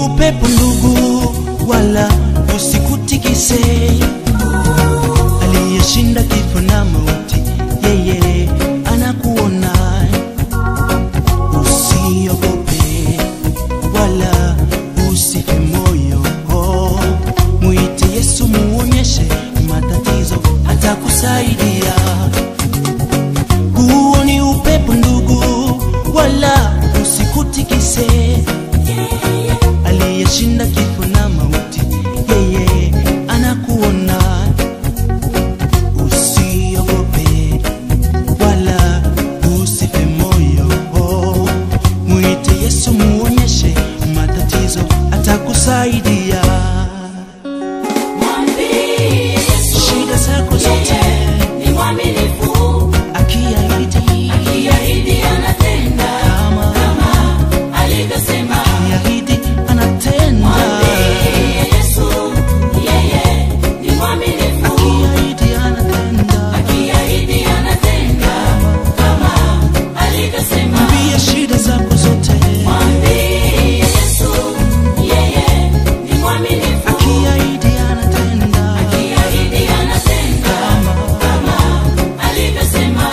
upepo ndugu, wala usikutikise. Aliyeshinda kifo na mauti, yeye anakuona. Usiogope wala usife moyo, muite Yesu, muonyeshe matatizo, atakusaidia. Huo ni upepo ndugu, wala usikutikise. Aliyeshinda kifo na mauti, yeye anakuona. Usiogope wala usife moyo, muite Yesu, muonyeshe matatizo, atakusaidia. Mwambie Yesu shida zako zote, ni mwaminifu. Akiahidi anatenda, kama alivyosema. Akiahidi anatenda. Mwambie Yesu yeye ni mwaminifu. Akiahidi anatenda, kama alivyosema. Mwambie shida zako zote. Mwambie Yesu yeye ni mwaminifu. Akiahidi anatenda. Akiahidi anatenda, kama alivyosema.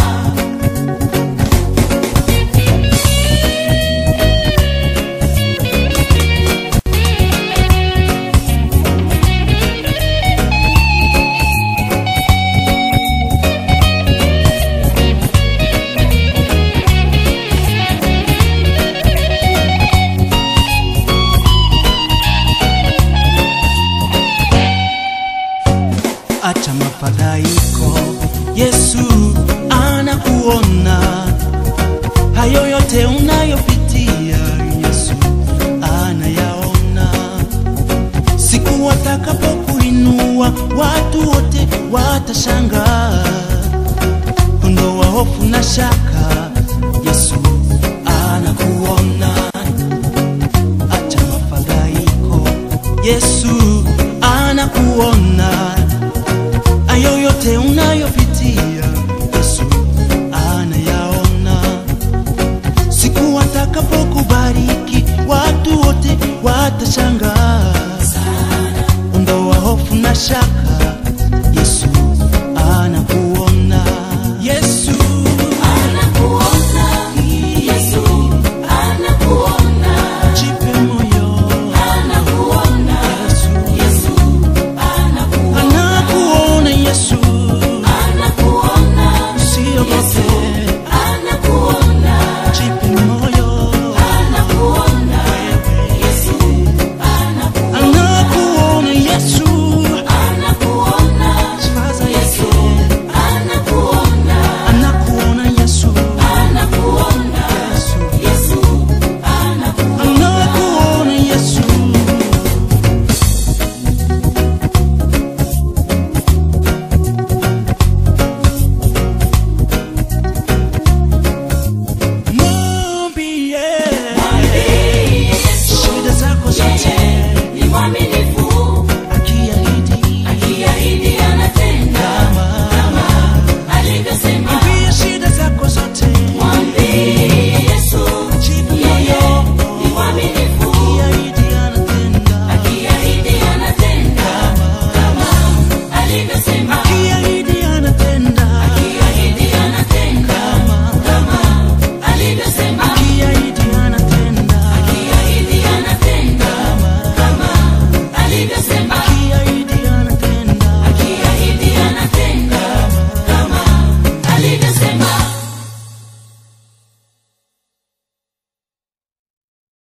Acha mafadhaiko, Yesu anakuona. Hayo yote unayopitia, Yesu anayaona. Siku watakapokuinua, watu wote watashangaa. Ondoa hofu na shaka, Yesu anakuona. Acha mafadhaiko, Yesu anakuona. Hayo yote unayopitia, Yesu anayaona. Siku atakapokubariki, watu wote watashangaa. Ondoa hofu na shaka,